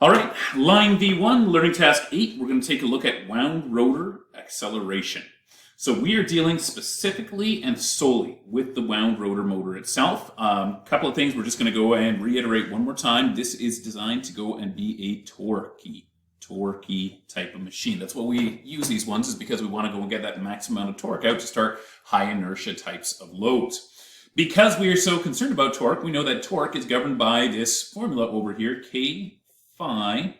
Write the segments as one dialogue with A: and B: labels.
A: All right, line V1, learning task 8, we're going to take a look at wound rotor acceleration. So we are dealing specifically and solely with the wound rotor motor itself. A couple of things we're just going to go and reiterate one more time. This is designed to go and be a torquey type of machine. That's what we use these ones, is because we want to go and get that maximum amount of torque out to start high inertia types of loads. Because we are so concerned about torque, we know that torque is governed by this formula over here, K phi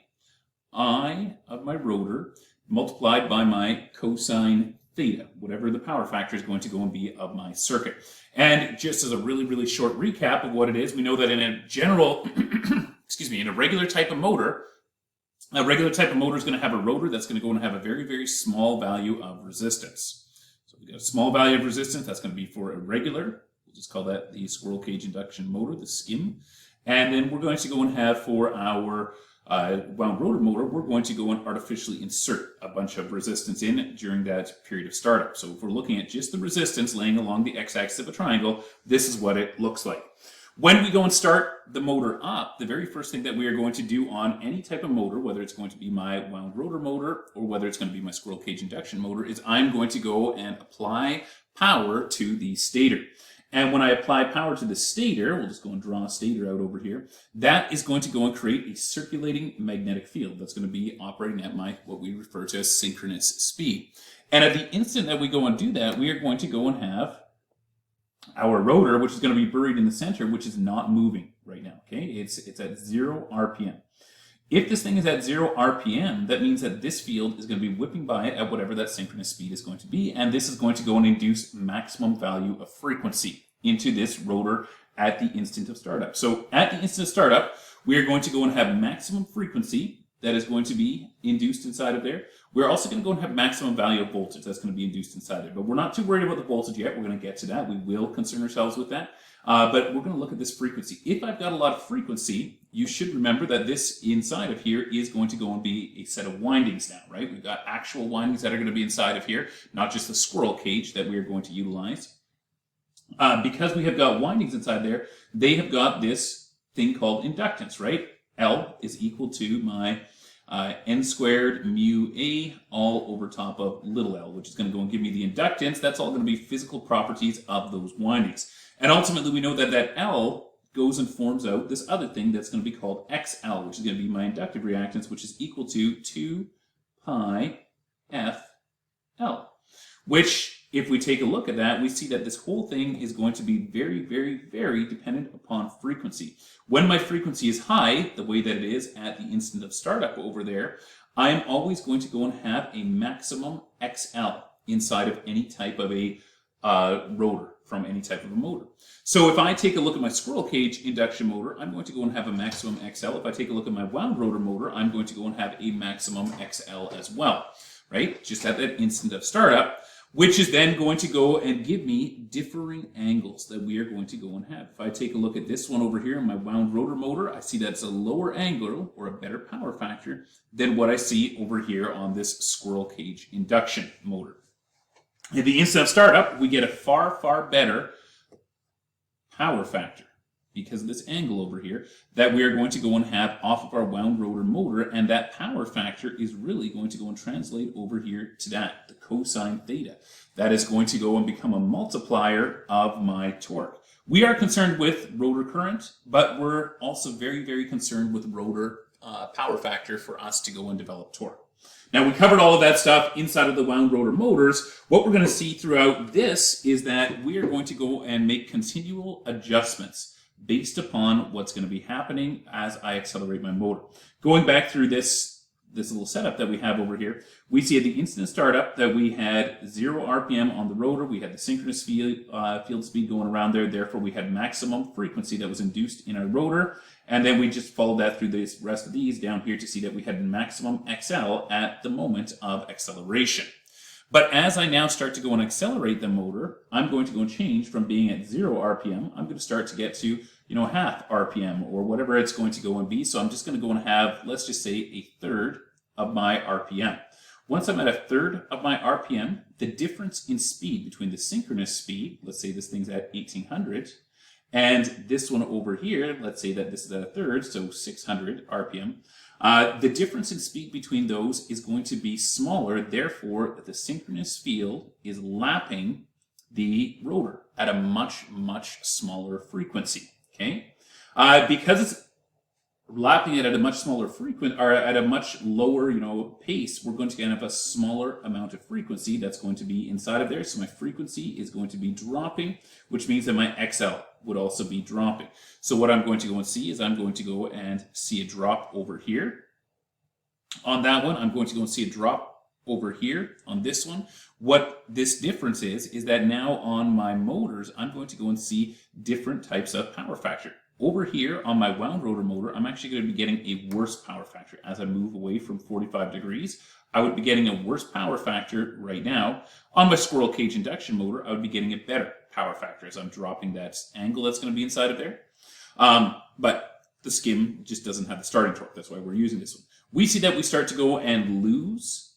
A: I of my rotor multiplied by my cosine theta, whatever the power factor is going to go and be of my circuit. And just as a really short recap of what it is, we know that in a general, in a regular type of motor, a regular type of motor is going to have a rotor that's going to go and have a very small value of resistance. So we've got a small value of resistance, that's going to be for a regular, we'll just call that the squirrel cage induction motor, the skim. And then we're going to go and have for our wound rotor motor, we're going to go and artificially insert a bunch of resistance in during that period of startup. So if we're looking at just the resistance laying along the x-axis of a triangle, this is what it looks like. When we go and start the motor up, the very first thing that we are going to do on any type of motor, whether it's going to be my wound rotor motor or whether it's going to be my squirrel cage induction motor, is I'm going to go and apply power to the stator. And when I apply power to the stator, we'll just go and draw a stator out over here, that is going to go and create a circulating magnetic field that's going to be operating at what we refer to as synchronous speed. And at the instant that we go and do that, we are going to go and have our rotor, which is going to be buried in the center, which is not moving right now. Okay, it's at 0 RPM. If this thing is at 0 RPM, that means that this field is going to be whipping by it at whatever that synchronous speed is going to be, and this is going to go and induce maximum value of frequency into this rotor at the instant of startup. So at the instant of startup, we are going to go and have maximum frequency that is going to be induced inside of there. We're also going to go and have maximum value of voltage that's going to be induced inside there. But we're not too worried about the voltage yet. We're going to get to that. We will concern ourselves with that. But we're going to look at this frequency. If I've got a lot of frequency, you should remember that this inside of here is going to go and be a set of windings now, right? We've got actual windings that are going to be inside of here, not just the squirrel cage that we are going to utilize. Because we have got windings inside there, they have got this thing called inductance, right? L is equal to my n squared mu A all over top of little l, which is going to go and give me the inductance. That's all going to be physical properties of those windings. And ultimately, we know that that L goes and forms out this other thing that's going to be called XL, which is going to be my inductive reactance, which is equal to 2 pi FL, which, if we take a look at that, we see that this whole thing is going to be very dependent upon frequency. When my frequency is high, the way that it is at the instant of startup over there, I am always going to go and have a maximum XL inside of any type of a rotor from any type of a motor. So if I take a look at my squirrel cage induction motor, I'm going to go and have a maximum XL. If I take a look at my wound rotor motor, I'm going to go and have a maximum XL as well, right? Just at that instant of startup, which is then going to go and give me differing angles that we are going to go and have. If I take a look at this one over here in my wound rotor motor, I see that's a lower angle or a better power factor than what I see over here on this squirrel cage induction motor. At the instant of startup, we get a far better power factor because of this angle over here that we are going to go and have off of our wound rotor motor, and that power factor is really going to go and translate over here to that, the cosine theta. That is going to go and become a multiplier of my torque. We are concerned with rotor current, but we're also very concerned with rotor power factor for us to go and develop torque. Now, we covered all of that stuff inside of the wound rotor motors. What we're going to see throughout this is that we are going to go and make continual adjustments based upon what's going to be happening as I accelerate my motor. Going back through this little setup that we have over here, we see at the instant startup that we had 0 RPM on the rotor. We had the synchronous field speed going around there. Therefore, we had maximum frequency that was induced in our rotor. And then we just followed that through the rest of these down here to see that we had maximum XL at the moment of acceleration. But as I now start to go and accelerate the motor, I'm going to go and change from being at 0 RPM. I'm going to start to get to, half RPM or whatever it's going to go and be. So I'm just going to go and have, let's just say, a third of my RPM. Once I'm at a third of my RPM, the difference in speed between the synchronous speed, let's say this thing's at 1800, And this one over here, let's say that this is at a third, so 600 RPM. The difference in speed between those is going to be smaller, therefore the synchronous field is lapping the rotor at a much, much smaller frequency, okay? Because it's lapping it at a much smaller frequency, or at a much lower, pace, we're going to have a smaller amount of frequency that's going to be inside of there. So my frequency is going to be dropping, which means that my XL would also be dropping. So what I'm going to go and see is I'm going to go and see a drop over here. On that one, I'm going to go and see a drop over here on this one. What this difference is that now on my motors, I'm going to go and see different types of power factor. Over here on my wound rotor motor, I'm actually going to be getting a worse power factor. As I move away from 45 degrees, I would be getting a worse power factor right now. On my squirrel cage induction motor, I would be getting a better power factor as I'm dropping that angle that's going to be inside of there. But the skim just doesn't have the starting torque. That's why we're using this one. We see that we start to go and lose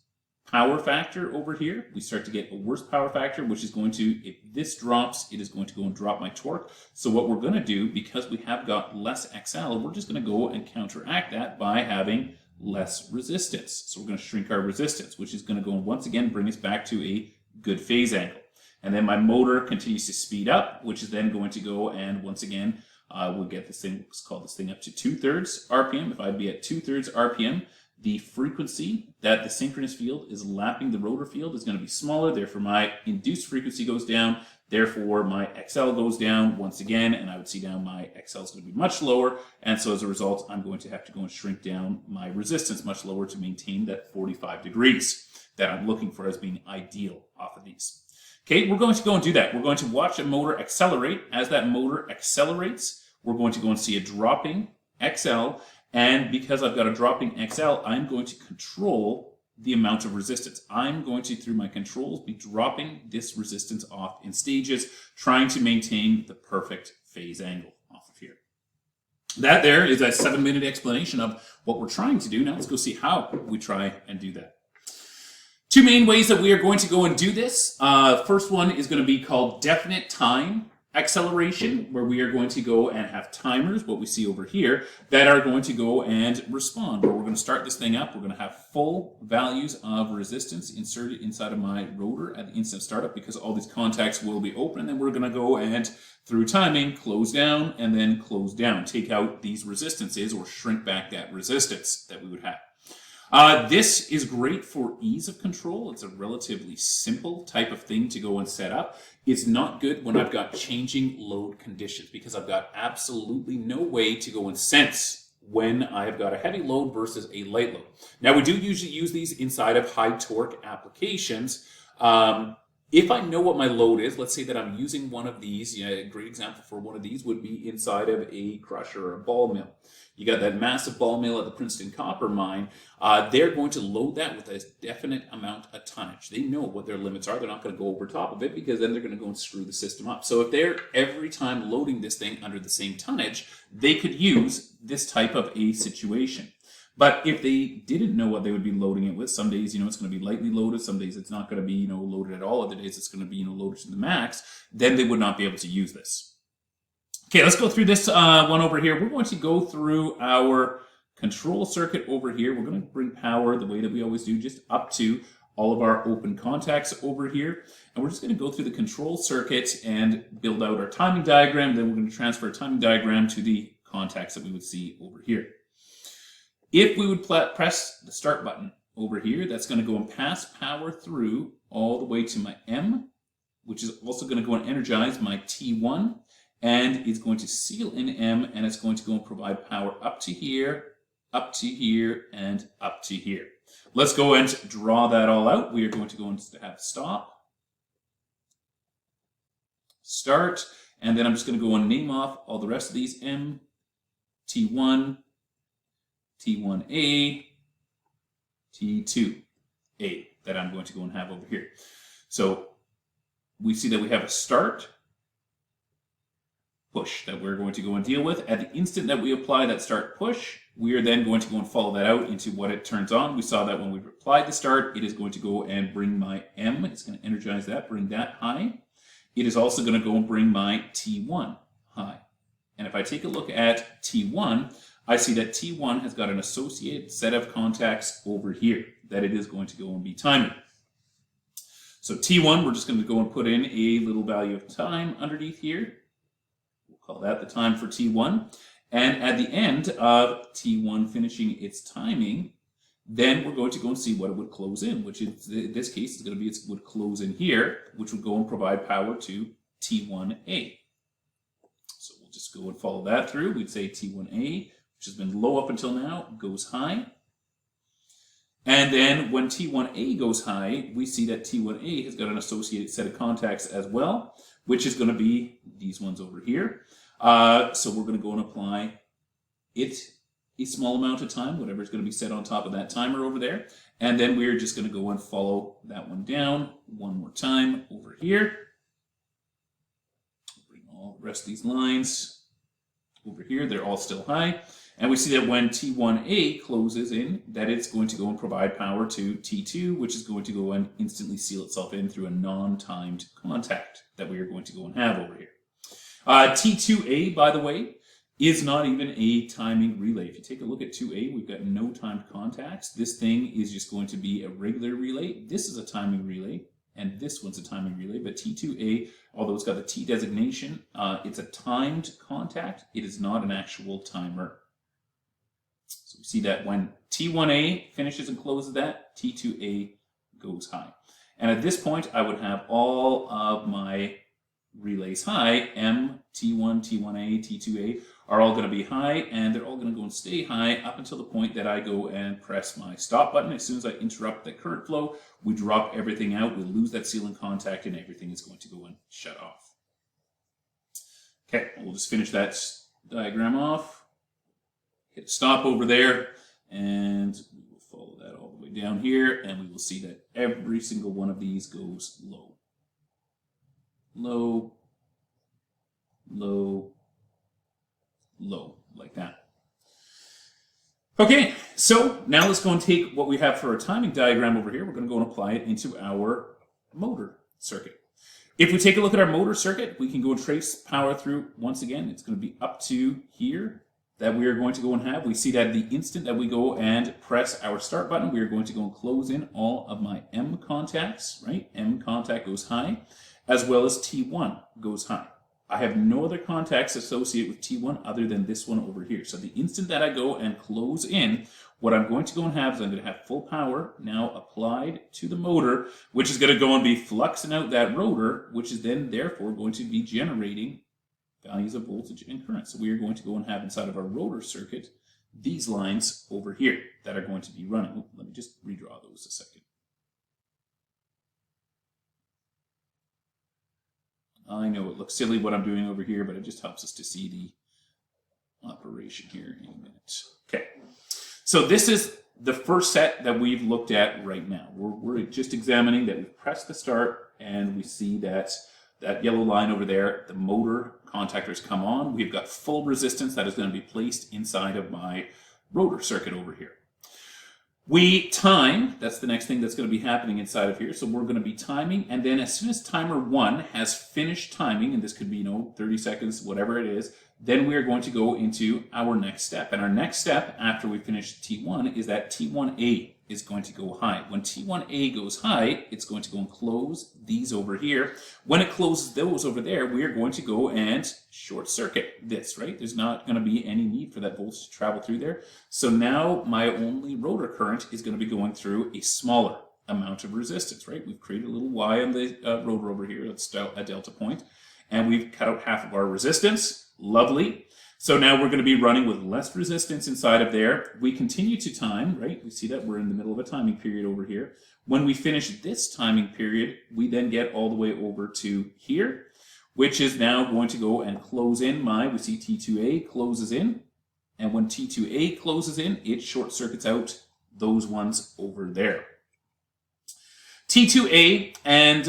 A: power factor over here. We start to get a worse power factor, which is going to, if this drops, it is going to go and drop my torque. So what we're going to do, because we have got less XL, we're just going to go and counteract that by having less resistance. So we're going to shrink our resistance, which is going to go and once again bring us back to a good phase angle. And then my motor continues to speed up, which is then going to go and once again, we'll get this thing, let's call this thing up to 2/3 RPM. If I'd be at 2/3 RPM, the frequency that the synchronous field is lapping the rotor field is going to be smaller. Therefore, my induced frequency goes down. Therefore, my XL goes down once again, and I would see down my XL is going to be much lower. And so as a result, I'm going to have to go and shrink down my resistance much lower to maintain that 45 degrees that I'm looking for as being ideal off of these. Okay, we're going to go and do that. We're going to watch a motor accelerate. As that motor accelerates, we're going to go and see a dropping XL. And because I've got a dropping XL, I'm going to control the amount of resistance. I'm going to, through my controls, be dropping this resistance off in stages, trying to maintain the perfect phase angle off of here. That there is a 7-minute explanation of what we're trying to do. Now let's go see how we try and do that. Two main ways that we are going to go and do this. First one is going to be called definite time acceleration, where we are going to go and have timers, what we see over here, that are going to go and respond. Where we're going to start this thing up, we're going to have full values of resistance inserted inside of my rotor at the instant startup, because all these contacts will be open, and then we're going to go and, through timing, close down and then close down, take out these resistances or shrink back that resistance that we would have. This is great for ease of control. It's a relatively simple type of thing to go and set up. It's not good when I've got changing load conditions, because I've got absolutely no way to go and sense when I've got a heavy load versus a light load. Now, we do usually use these inside of high torque applications. If I know what my load is, let's say that I'm using one of these, a great example for one of these would be inside of a crusher or a ball mill. You got that massive ball mill at the Princeton copper mine. They're going to load that with a definite amount of tonnage. They know what their limits are. They're not going to go over top of it, because then they're going to go and screw the system up. So if they're every time loading this thing under the same tonnage, they could use this type of a situation. But if they didn't know what they would be loading it with, some days, it's going to be lightly loaded. Some days it's not going to be, loaded at all. Other days it's going to be, loaded to the max. Then they would not be able to use this. Okay, let's go through this one over here. We're going to go through our control circuit over here. We're going to bring power the way that we always do, just up to all of our open contacts over here. And we're just going to go through the control circuit and build out our timing diagram. Then we're going to transfer a timing diagram to the contacts that we would see over here. If we would press the start button over here, that's going to go and pass power through all the way to my M, which is also going to go and energize my T1, and it's going to seal in M, and it's going to go and provide power up to here, and up to here. Let's go and draw that all out. We are going to go and have stop, start, and then I'm just going to go and name off all the rest of these: M, T1, T1A, T2A that I'm going to go and have over here. So we see that we have a start, push that we're going to go and deal with. At the instant that we apply that start push, we are then going to go and follow that out into what it turns on. We saw that when we applied the start, it is going to go and bring my M. It's going to energize that, bring that high. It is also going to go and bring my T1 high. And if I take a look at T1, I see that T1 has got an associated set of contacts over here that it is going to go and be timing. So T1, we're just going to go and put in a little value of time underneath here. We'll call that the time for T1. And at the end of T1 finishing its timing, then we're going to go and see what it would close in, which in this case is going to be it would close in here, which would go and provide power to T1A. So we'll just go and follow that through. We'd say T1A, which has been low up until now, goes high. And then when T1A goes high, we see that T1A has got an associated set of contacts as well, which is going to be these ones over here. So we're going to go and apply it a small amount of time, whatever is going to be set on top of that timer over there. And then we're just going to go and follow that one down one more time over here. Bring all the rest of these lines over here. They're all still high. And we see that when T1A closes in, that it's going to go and provide power to T2, which is going to go and instantly seal itself in through a non-timed contact that we are going to go and have over here. T2A, by the way, is not even a timing relay. If you take a look at 2A, we've got no timed contacts. This thing is just going to be a regular relay. This is a timing relay, and this one's a timing relay. But T2A, although it's got the T designation, it's a timed contact. It is not an actual timer. So we see that when T1A finishes and closes that, T2A goes high. And at this point, I would have all of my relays high. M, T1, T1A, T2A are all going to be high, and they're all going to go and stay high up until the point that I go and press my stop button. As soon as I interrupt the current flow, we drop everything out, we lose that sealing contact, and everything is going to go and shut off. Okay, we'll just finish that diagram off. Hit stop over there, and we will follow that all the way down here, and we will see that every single one of these goes low. Low, low, low, like that. Okay, so now let's go and take what we have for our timing diagram over here. We're going to go and apply it into our motor circuit. If we take a look at our motor circuit, we can go and trace power through once again. It's going to be up to here that we are going to go and have. We see that the instant that we go and press our start button, we are going to go and close in all of my M contacts, right? M contact goes high, as well as T1 goes high. I have no other contacts associated with T1 other than this one over here. So the instant that I go and close in, what I'm going to go and have is I'm going to have full power now applied to the motor, which is going to go and be fluxing out that rotor, which is then therefore going to be generating values of voltage and current. So we are going to go and have inside of our rotor circuit these lines over here that are going to be running. Let me just redraw those a second. I know it looks silly what I'm doing over here, but it just helps us to see the operation here in a minute. Okay, so this is the first set that we've looked at right now. We're just examining that we've pressed the start, and we see that that yellow line over there, the motor contactors come on. We've got full resistance that is going to be placed inside of my rotor circuit over here. We time, that's the next thing that's going to be happening inside of here. So we're going to be timing, and then as soon as timer 1 has finished timing, and this could be, 30 seconds, whatever it is, then we are going to go into our next step. And our next step after we finish T1 is that T1A is going to go high. When T1A goes high, it's going to go and close these over here. When it closes those over there, we are going to go and short circuit this, right? There's not going to be any need for that voltage to travel through there. So now my only rotor current is going to be going through a smaller amount of resistance, right? We've created a little Y on the rotor over here. That's a delta point. And we've cut out half of our resistance. Lovely. So now we're going to be running with less resistance inside of there. We continue to time, right? We see that we're in the middle of a timing period over here. When we finish this timing period, we then get all the way over to here, which is now going to go and close in we see T2A closes in. And when T2A closes in, it short circuits out those ones over there. T2A, and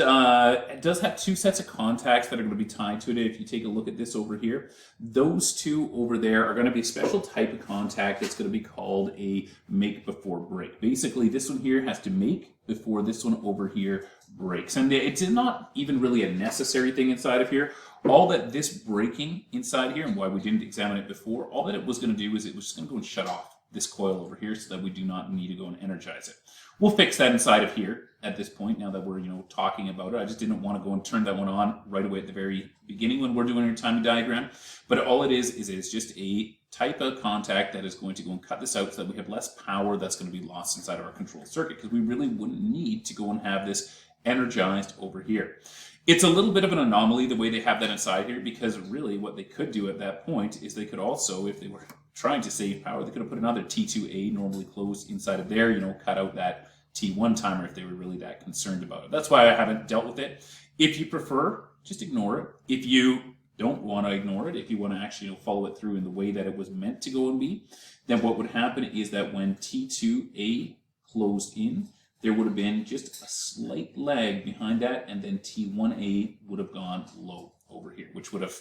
A: it does have two sets of contacts that are going to be tied to it. If you take a look at this over here, those two over there are going to be a special type of contact that's going to be called a make before break. Basically, this one here has to make before this one over here breaks. And it's not even really a necessary thing inside of here. All that this breaking inside here, and why we didn't examine it before, all that it was going to do is it was just going to go and shut off this coil over here so that we do not need to go and energize it. We'll fix that inside of here at this point, now that we're talking about it. I just didn't want to go and turn that one on right away at the very beginning when we're doing our timing diagram. But all it is it's just a type of contact that is going to go and cut this out so that we have less power that's going to be lost inside of our control circuit, because we really wouldn't need to go and have this energized over here. It's a little bit of an anomaly the way they have that inside here, because really what they could do at that point is they could also, if they were trying to save power, they could have put another T2A normally closed inside of there, cut out that T1 timer if they were really that concerned about it. That's why I haven't dealt with it. If you prefer, just ignore it. If you don't want to ignore it, if you want to actually follow it through in the way that it was meant to go and be, then what would happen is that when T2A closed in, there would have been just a slight lag behind that, and then T1A would have gone low over here, which would have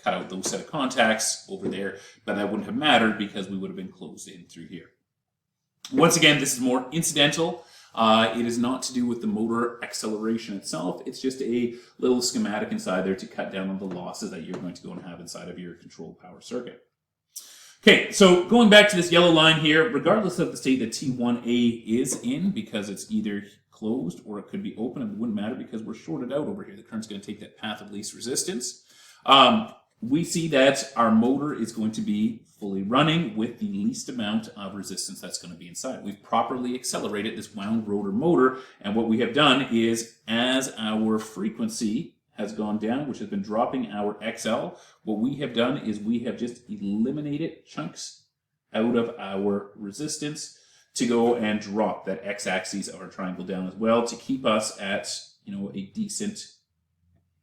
A: cut out those set of contacts over there, but that wouldn't have mattered because we would have been closed in through here. Once again, this is more incidental. It is not to do with the motor acceleration itself. It's just a little schematic inside there to cut down on the losses that you're going to go and have inside of your controlled power circuit. Okay, so going back to this yellow line here, regardless of the state that T1A is in, because it's either closed or it could be open, it wouldn't matter because we're shorted out over here. The current's going to take that path of least resistance. We see that our motor is going to be fully running with the least amount of resistance that's going to be inside. We've properly accelerated this wound rotor motor, and what we have done is, as our frequency has gone down, which has been dropping our XL, what we have done is we have just eliminated chunks out of our resistance to go and drop that x-axis of our triangle down as well to keep us at a decent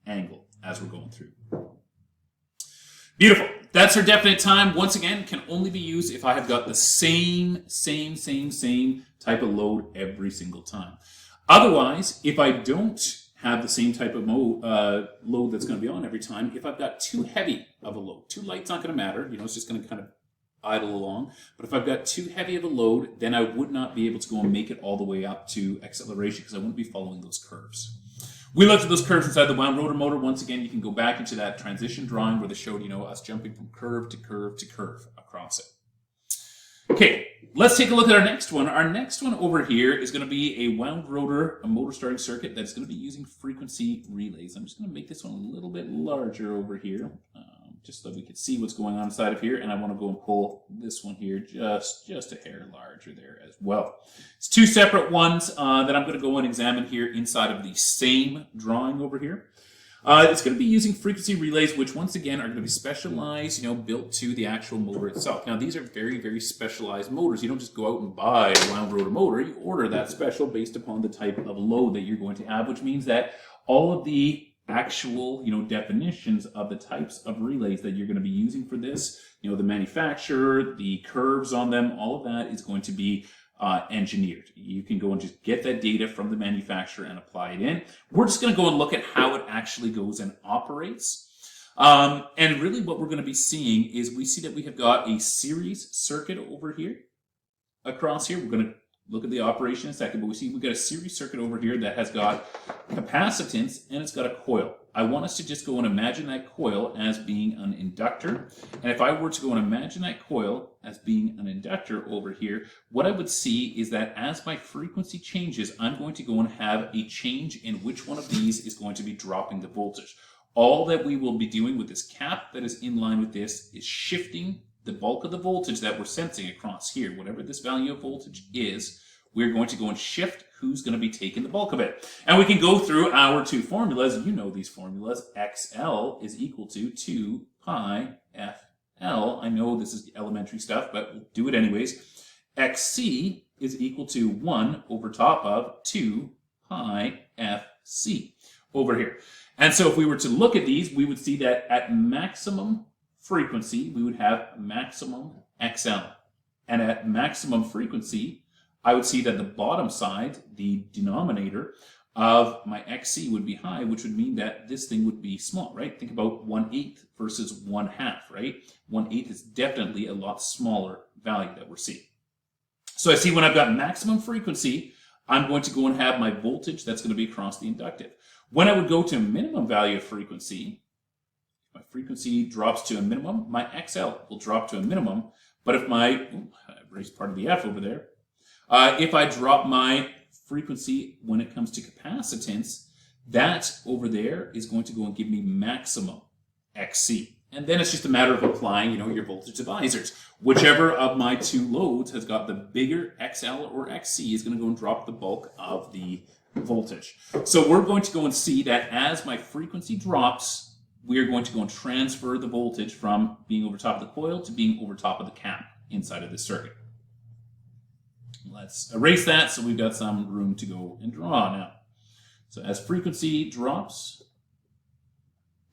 A: angle as we're going through. Beautiful. That's our definite time. Once again, can only be used if I have got the same type of load every single time. Otherwise, if I don't have the same type of load that's going to be on every time, if I've got too heavy of a load, too light's not going to matter, it's just going to kind of idle along. But if I've got too heavy of a load, then I would not be able to go and make it all the way up to acceleration because I wouldn't be following those curves. We looked at those curves inside the wound rotor motor. Once again, you can go back into that transition drawing where they showed, us jumping from curve to curve to curve across it. Okay, let's take a look at our next one. Our next one over here is going to be a wound rotor, a motor starting circuit that's going to be using frequency relays. I'm just going to make this one a little bit larger over here, just so we can see what's going on inside of here. And I want to go and pull this one here just a hair larger there as well. It's two separate ones that I'm going to go and examine here inside of the same drawing over here. It's going to be using frequency relays, which once again are going to be specialized, built to the actual motor itself. Now, these are very, very specialized motors. You don't just go out and buy a wound rotor motor. You order that special based upon the type of load that you're going to have, which means that all of the actual, definitions of the types of relays that you're going to be using for this, the manufacturer, the curves on them, all of that is going to be engineered. You can go and just get that data from the manufacturer and apply it in. We're just going to go and look at how it actually goes and operates. And really what we're going to be seeing is we see that we have got a series circuit over here across here. We're going to look at the operation in a second, but we see we've got a series circuit over here that has got capacitance and it's got a coil. I want us to just go and imagine that coil as being an inductor. And if I were to go and imagine that coil as being an inductor over here, what I would see is that as my frequency changes, I'm going to go and have a change in which one of these is going to be dropping the voltage. All that we will be doing with this cap that is in line with this is shifting the bulk of the voltage that we're sensing across here. Whatever this value of voltage is, we're going to go and shift who's going to be taking the bulk of it. And we can go through our two formulas. You know these formulas. XL is equal to 2 pi FL. I know this is elementary stuff, but we'll do it anyways. XC is equal to 1 over top of 2 pi FC over here. And so if we were to look at these, we would see that at maximum frequency, we would have maximum XL. And at maximum frequency, I would see that the bottom side, the denominator of my XC would be high, which would mean that this thing would be small, right? Think about 1/8 versus 1/2, right? 1/8 is definitely a lot smaller value that we're seeing. So I see when I've got maximum frequency, I'm going to go and have my voltage that's going to be across the inductive. When I would go to minimum value of frequency, my frequency drops to a minimum, my XL will drop to a minimum. But if my, I erased part of the F over there. If I drop my frequency when it comes to capacitance, that over there is going to go and give me maximum XC. And then it's just a matter of applying, your voltage divisors. Whichever of my two loads has got the bigger XL or XC is going to go and drop the bulk of the voltage. So we're going to go and see that as my frequency drops, we are going to go and transfer the voltage from being over top of the coil to being over top of the cap inside of this circuit. Let's erase that so we've got some room to go and draw now. So as frequency drops,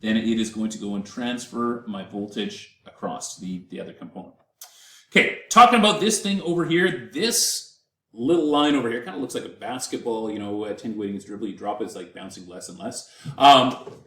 A: then it is going to go and transfer my voltage across to the other component. Okay, talking about this thing over here, this little line over here kind of looks like a basketball, attenuating its dribble. You drop it, it's like bouncing less and less.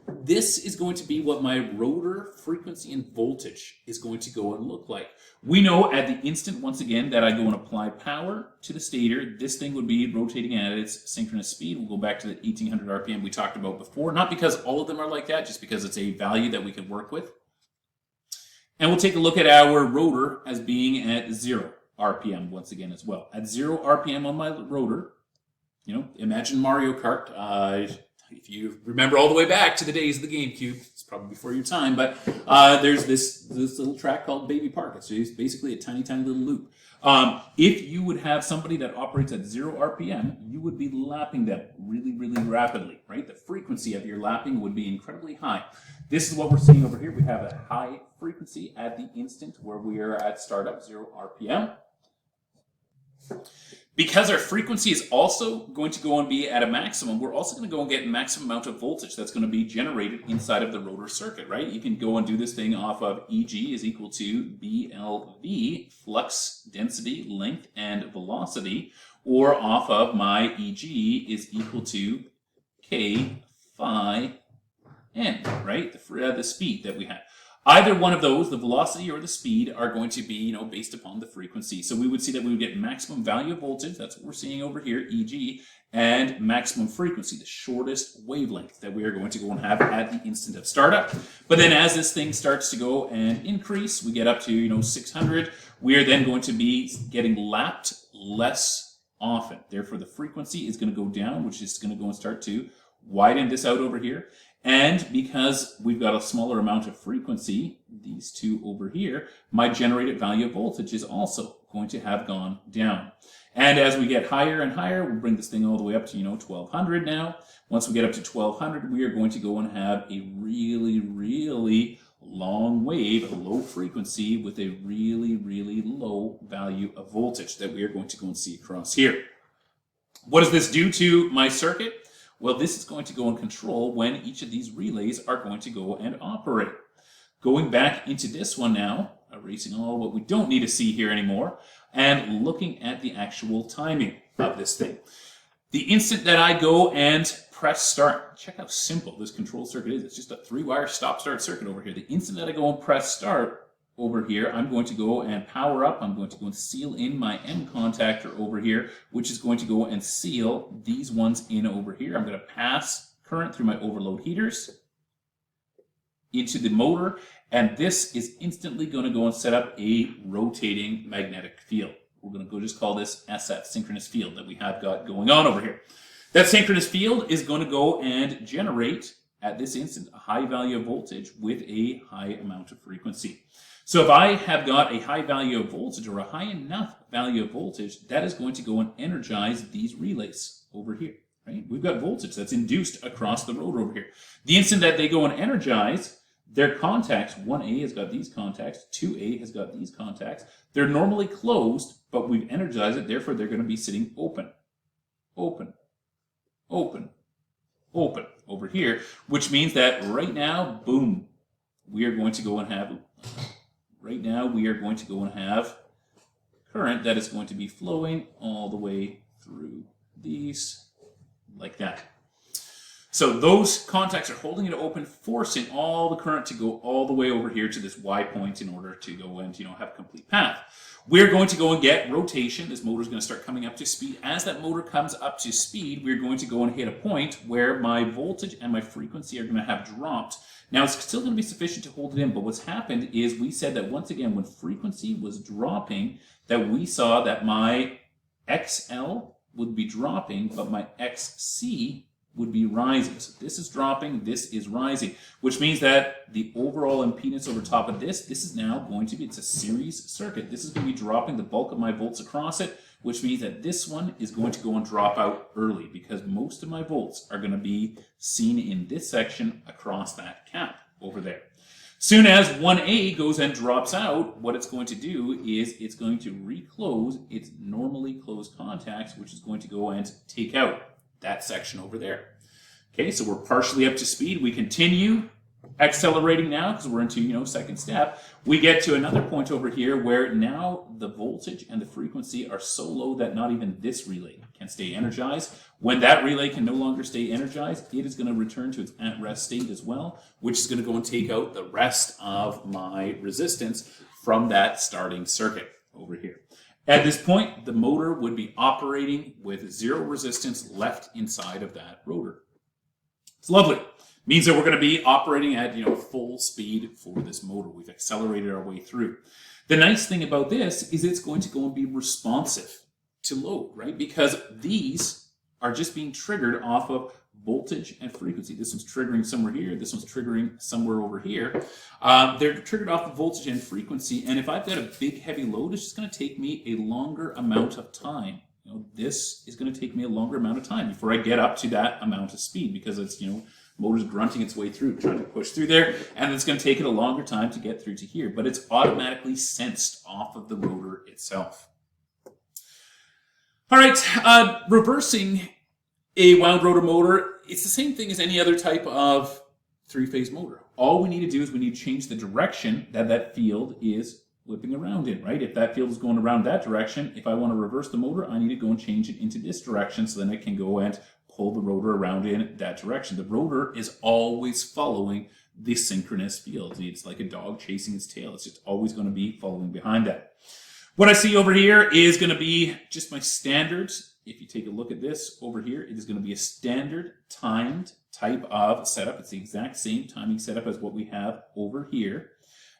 A: This is going to be what my rotor frequency and voltage is going to go and look like. We know at the instant, once again, that I go and apply power to the stator, this thing would be rotating at its synchronous speed. We'll go back to the 1800 RPM we talked about before, not because all of them are like that, just because it's a value that we can work with. And we'll take a look at our rotor as being at 0 RPM once again as well. At 0 RPM on my rotor, imagine Mario Kart. If you remember all the way back to the days of the GameCube, it's probably before your time, but there's this little track called Baby Park. It's basically a tiny, tiny little loop. If you would have somebody that operates at 0 RPM, you would be lapping them really, really rapidly, right? The frequency of your lapping would be incredibly high. This is what we're seeing over here. We have a high frequency at the instant where we are at startup, 0 RPM. Because our frequency is also going to go and be at a maximum, we're also going to go and get a maximum amount of voltage that's going to be generated inside of the rotor circuit, right? You can go and do this thing off of EG is equal to BLV, flux, density, length, and velocity, or off of my EG is equal to K phi N, right? The speed that we have. Either one of those, the velocity or the speed, are going to be, based upon the frequency. So we would see that we would get maximum value of voltage, that's what we're seeing over here, EG, and maximum frequency, the shortest wavelength that we are going to go and have at the instant of startup. But then as this thing starts to go and increase, we get up to, 600, we are then going to be getting lapped less often. Therefore, the frequency is going to go down, which is going to go and start to widen this out over here. And because we've got a smaller amount of frequency, these two over here, my generated value of voltage is also going to have gone down. And as we get higher and higher, we'll bring this thing all the way up to, 1200 now. Once we get up to 1200, we are going to go and have a really, really long wave, a low frequency with a really, really low value of voltage that we are going to go and see across here. What does this do to my circuit? Well, this is going to go and control when each of these relays are going to go and operate. Going back into this one now, erasing all what we don't need to see here anymore, and looking at the actual timing of this thing. The instant that I go and press start, check how simple this control circuit is. It's just a 3-wire stop-start circuit over here. The instant that I go and press start over here, I'm going to go and power up. I'm going to go and seal in my M contactor over here, which is going to go and seal these ones in over here. I'm going to pass current through my overload heaters into the motor, and this is instantly going to go and set up a rotating magnetic field. We're going to go just call this SF, synchronous field, that we have got going on over here. That synchronous field is going to go and generate, at this instant, a high value of voltage with a high amount of frequency. So if I have got a high value of voltage or a high enough value of voltage, that is going to go and energize these relays over here, right? We've got voltage that's induced across the rotor over here. The instant that they go and energize, their contacts, 1A has got these contacts, 2A has got these contacts. They're normally closed, but we've energized it, therefore they're going to be sitting open, open, open, open over here, which means that right now, boom, we are going to go and have... Right now, we are going to go and have current that is going to be flowing all the way through these like that. So those contacts are holding it open, forcing all the current to go all the way over here to this Y point in order to go and have a complete path. We're going to go and get rotation. This motor is going to start coming up to speed. As that motor comes up to speed, we're going to go and hit a point where my voltage and my frequency are going to have dropped. Now, it's still going to be sufficient to hold it in, but what's happened is we said that once again, when frequency was dropping, that we saw that my XL would be dropping, but my XC would be rising. So this is dropping, this is rising, which means that the overall impedance over top of this is now going to be, it's a series circuit. This is going to be dropping the bulk of my volts across it, which means that this one is going to go and drop out early because most of my volts are going to be seen in this section across that cap over there. Soon as 1A goes and drops out, what it's going to do is it's going to reclose its normally closed contacts, which is going to go and take out that section over there. Okay, so we're partially up to speed. We continue accelerating now because we're into, second step. We get to another point over here where now the voltage and the frequency are so low that not even this relay can stay energized. When that relay can no longer stay energized, it is going to return to its at-rest state as well, which is going to go and take out the rest of my resistance from that starting circuit over here. At this point, the motor would be operating with zero resistance left inside of that rotor. It's lovely. Means that we're going to be operating at full speed for this motor. We've accelerated our way through. The nice thing about this is it's going to go and be responsive to load, right? Because these are just being triggered off of voltage and frequency. This one's triggering somewhere here. This one's triggering somewhere over here. They're triggered off of voltage and frequency. And if I've got a big heavy load, it's just going to take me a longer amount of time. This is going to take me a longer amount of time before I get up to that amount of speed because it's, motor's grunting its way through, trying to push through there. And it's going to take it a longer time to get through to here. But it's automatically sensed off of the rotor itself. All right, reversing a wound rotor motor, it's the same thing as any other type of three-phase motor. All we need to do is we need to change the direction that that field is whipping around in, right? If that field is going around that direction, if I want to reverse the motor, I need to go and change it into this direction so then I can go and pull the rotor around in that direction. The rotor is always following the synchronous field. It's like a dog chasing its tail. It's just always going to be following behind that. What I see over here is going to be just my standards. If you take a look at this over here, it is going to be a standard timed type of setup. It's the exact same timing setup as what we have over here.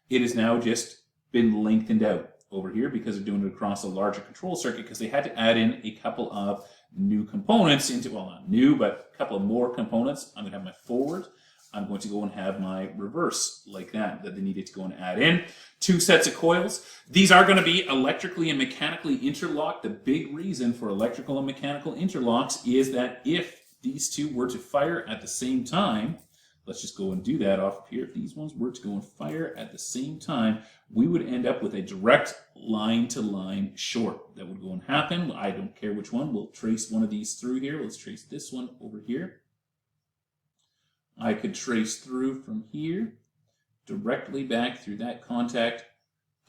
A: It has now just been lengthened out over here because they're doing it across a larger control circuit because they had to add in a couple of new components into, well, not new, but a couple of more components. I'm going to have my forward. I'm going to go and have my reverse like that they needed to go and add in. 2 sets of coils. These are going to be electrically and mechanically interlocked. The big reason for electrical and mechanical interlocks is that if these two were to fire at the same time, let's just go and do that off of here. If these ones were to go and fire at the same time, we would end up with a direct line-to-line short that would go and happen. I don't care which one. We'll trace one of these through here. Let's trace this one over here. I could trace through from here directly back through that contact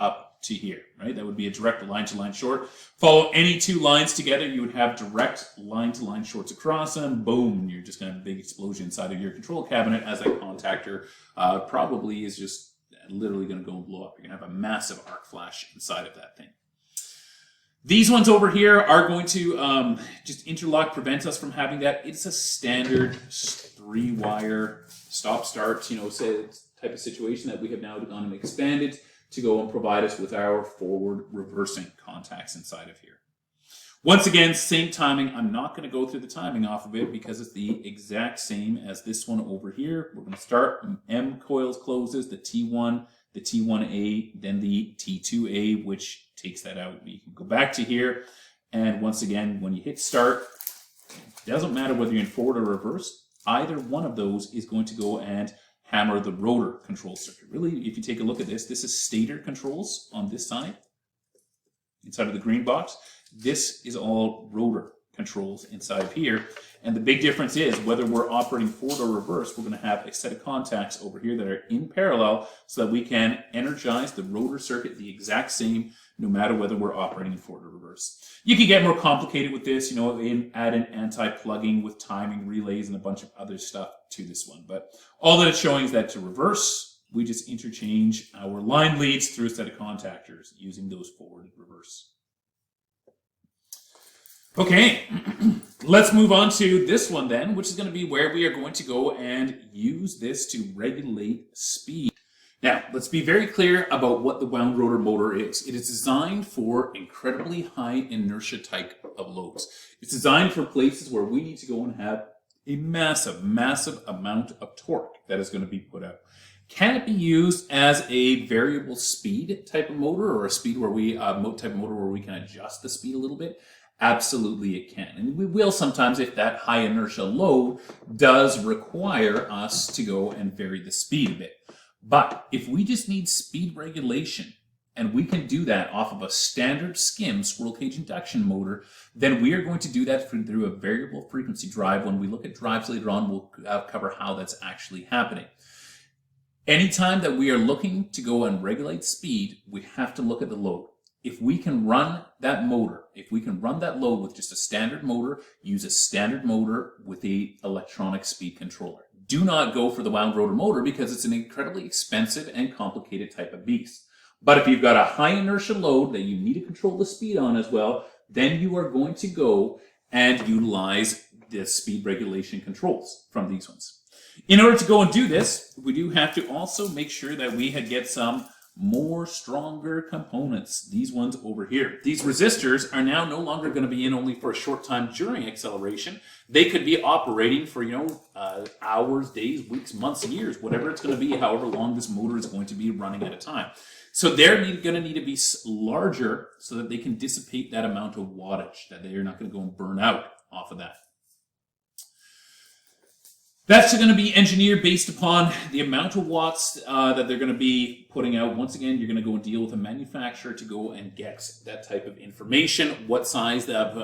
A: up to here, right? That would be a direct line-to-line short. Follow any 2 lines together, you would have direct line-to-line shorts across them. Boom, you're just going to have a big explosion inside of your control cabinet as that contactor probably is just literally going to go and blow up. You're going to have a massive arc flash inside of that thing. These ones over here are going to just interlock, prevent us from having that. It's a standard 3-wire stop-start, say, type of situation that we have now gone and expanded to go and provide us with our forward reversing contacts inside of here. Once again, same timing. I'm not going to go through the timing off of it because it's the exact same as this one over here. We're going to start M coils closes, the T1, the T1A, then the T2A, which takes that out. You can go back to here, and once again, when you hit start, it doesn't matter whether you're in forward or reverse. Either one of those is going to go and hammer the rotor control circuit. Really, if you take a look at this is stator controls on this side, inside of the green box. This is all rotor controls inside of here. And the big difference is whether we're operating forward or reverse, we're going to have a set of contacts over here that are in parallel so that we can energize the rotor circuit the exact same no matter whether we're operating in forward or reverse. You can get more complicated with this, add in anti-plugging with timing relays and a bunch of other stuff to this one. But all that it's showing is that to reverse, we just interchange our line leads through a set of contactors using those forward and reverse. Okay, let's move on to this one then, which is going to be where we are going to go and use this to regulate speed. Now, let's be very clear about what the wound rotor motor is. It is designed for incredibly high inertia type of loads. It's designed for places where we need to go and have a massive, massive amount of torque that is going to be put out. Can it be used as a variable speed type of motor or a speed where type of motor where we can adjust the speed a little bit? Absolutely it can. And we will sometimes if that high inertia load does require us to go and vary the speed a bit. But if we just need speed regulation, and we can do that off of a standard skim squirrel cage induction motor, then we are going to do that through a variable frequency drive. When we look at drives later on, we'll cover how that's actually happening. Anytime that we are looking to go and regulate speed, we have to look at the load. If we can run that motor, if we can run that load with just a standard motor, use a standard motor with an electronic speed controller. Do not go for the wound rotor motor because it's an incredibly expensive and complicated type of beast. But if you've got a high inertia load that you need to control the speed on as well, then you are going to go and utilize the speed regulation controls from these ones. In order to go and do this, we do have to also make sure that we get some more stronger components. These ones over here. These resistors are now no longer going to be in only for a short time during acceleration. They could be operating for, hours, days, weeks, months, years, whatever it's going to be, however long this motor is going to be running at a time. So they're going to need to be larger so that they can dissipate that amount of wattage, that they are not going to go and burn out off of that. That's going to be engineered based upon the amount of watts that they're going to be putting out. Once again, you're going to go and deal with a manufacturer to go and get that type of information, what size of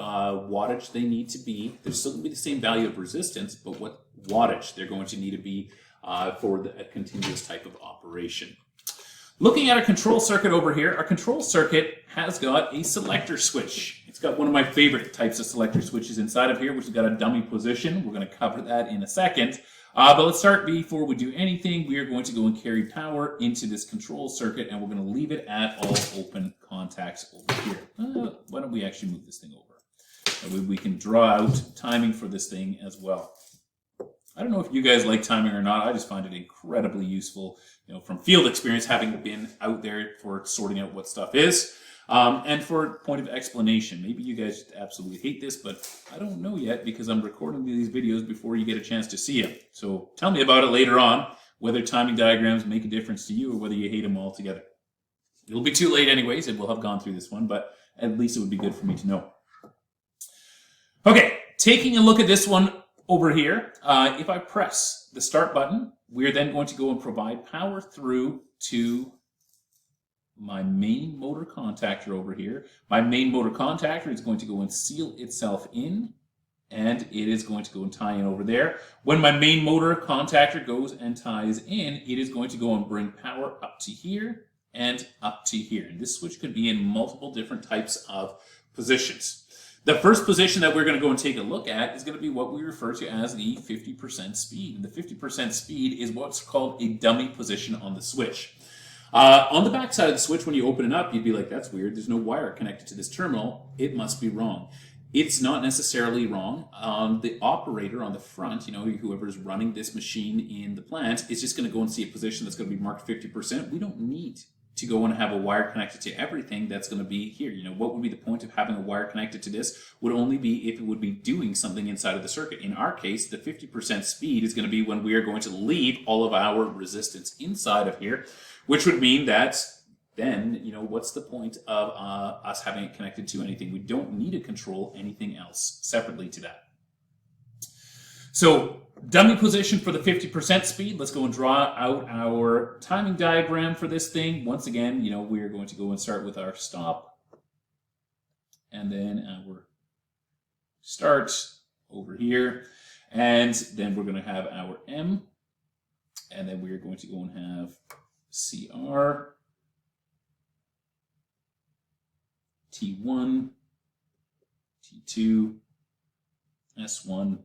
A: wattage they need to be. There's still going to be the same value of resistance, but what wattage they're going to need to be for a continuous type of operation. Looking at our control circuit over here, our control circuit has got a selector switch. It's got one of my favorite types of selector switches inside of here, which has got a dummy position. We're going to cover that in a second. But let's start before we do anything. We are going to go and carry power into this control circuit, and we're going to leave it at all open contacts over here. Why don't we actually move this thing over? That way we can draw out timing for this thing as well. I don't know if you guys like timing or not. I just find it incredibly useful, from field experience, having been out there for sorting out what stuff is. And for point of explanation, maybe you guys absolutely hate this, but I don't know yet because I'm recording these videos before you get a chance to see them. So tell me about it later on, whether timing diagrams make a difference to you or whether you hate them altogether. It'll be too late anyways, and we'll have gone through this one, but at least it would be good for me to know. Okay, taking a look at this one over here, if I press the start button, we're then going to go and provide power through to my main motor contactor over here. My main motor contactor is going to go and seal itself in, and it is going to go and tie in over there. When my main motor contactor goes and ties in, it is going to go and bring power up to here and up to here. And this switch could be in multiple different types of positions. The first position that we're going to go and take a look at is going to be what we refer to as the 50% speed. And the 50% speed is what's called a dummy position on the switch. On the back side of the switch, when you open it up, you'd be like, that's weird. There's no wire connected to this terminal. It must be wrong. It's not necessarily wrong. The operator on the front, whoever's running this machine in the plant, is just going to go and see a position that's going to be marked 50%. We don't need to go and have a wire connected to everything that's going to be here. What would be the point of having a wire connected to this? Would only be if it would be doing something inside of the circuit. In our case, the 50% speed is going to be when we are going to leave all of our resistance inside of here, which would mean that then, what's the point of us having it connected to anything? We don't need to control anything else separately to that. So, dummy position for the 50% speed. Let's go and draw out our timing diagram for this thing. Once again, we're going to go and start with our stop and then our start over here. And then we're going to have our M. And then we're going to go and have CR, T1, T2, S1,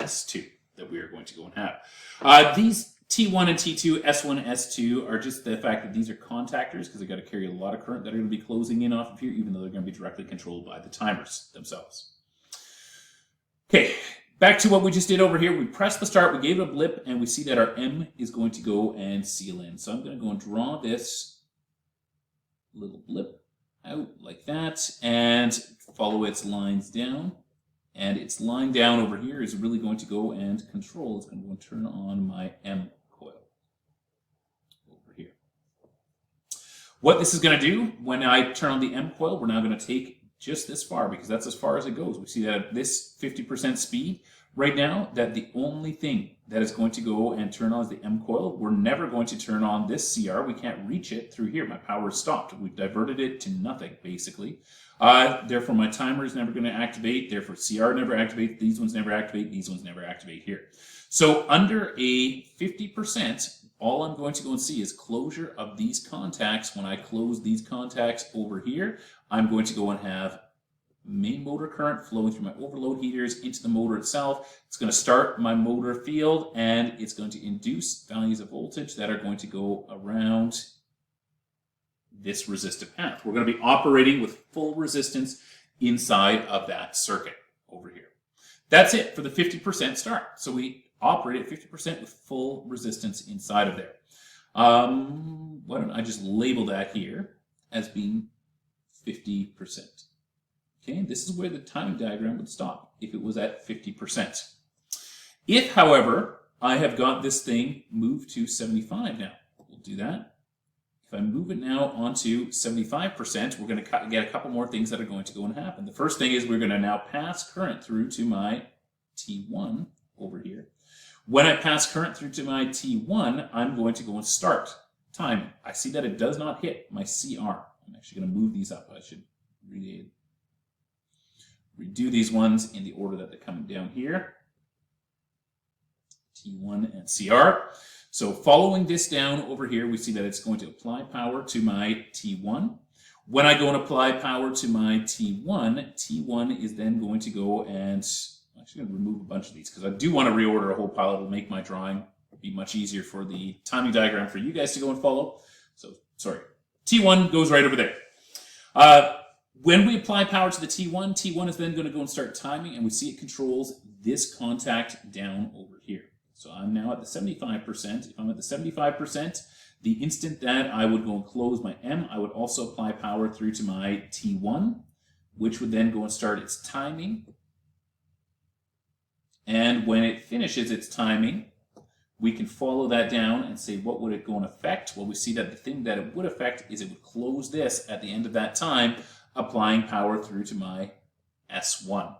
A: S2 that we are going to go and have. These T1 and T2, S1, S2 are just the fact that these are contactors because they've got to carry a lot of current that are going to be closing in off of here, even though they're going to be directly controlled by the timers themselves. Okay, back to what we just did over here. We pressed the start, we gave it a blip, and we see that our M is going to go and seal in. So I'm going to go and draw this little blip out like that and follow its lines down. And its line down over here is really going to go and control. It's going to go and turn on my M coil over here. What this is going to do, when I turn on the M coil, we're now going to take just this far because that's as far as it goes. We see that at this 50% speed right now, that the only thing that is going to go and turn on is the M coil. We're never going to turn on this CR. We can't reach it through here. My power is stopped. We've diverted it to nothing, basically. Therefore, my timer is never going to activate. Therefore, CR never activates. These ones never activate. These ones never activate here. So under a 50%, all I'm going to go and see is closure of these contacts. When I close these contacts over here, I'm going to go and have main motor current flowing through my overload heaters into the motor itself. It's going to start my motor field, and it's going to induce values of voltage that are going to go around this resistive path. We're going to be operating with full resistance inside of that circuit over here. That's it for the 50% start. So we operate at 50% with full resistance inside of there. Why don't I just label that here as being 50%. Okay, this is where the timing diagram would stop if it was at 50%. If, however, I have got this thing moved to 75 now, we'll do that. If I move it now onto 75%, we're going to get a couple more things that are going to go and happen. The first thing is we're going to now pass current through to my T1 over here. When I pass current through to my T1, I'm going to go and start timing. I see that it does not hit my CR. I'm actually going to move these up. I should redo these ones in the order that they're coming down here. T1 and CR. So following this down over here, we see that it's going to apply power to my T1. When I go and apply power to my T1, T1 is then going to go and, I'm actually going to remove a bunch of these because I do want to reorder a whole pile. It'll make my drawing be much easier for the timing diagram for you guys to go and follow. So, sorry. T1 goes right over there. When we apply power to the T1, T1 is then going to go and start timing, and we see it controls this contact down over here. So I'm now at the 75%. If I'm at the 75%, the instant that I would go and close my M, I would also apply power through to my T1, which would then go and start its timing. And when it finishes its timing, we can follow that down and say, what would it go and affect? Well, we see that the thing that it would affect is it would close this at the end of that time, applying power through to my S1.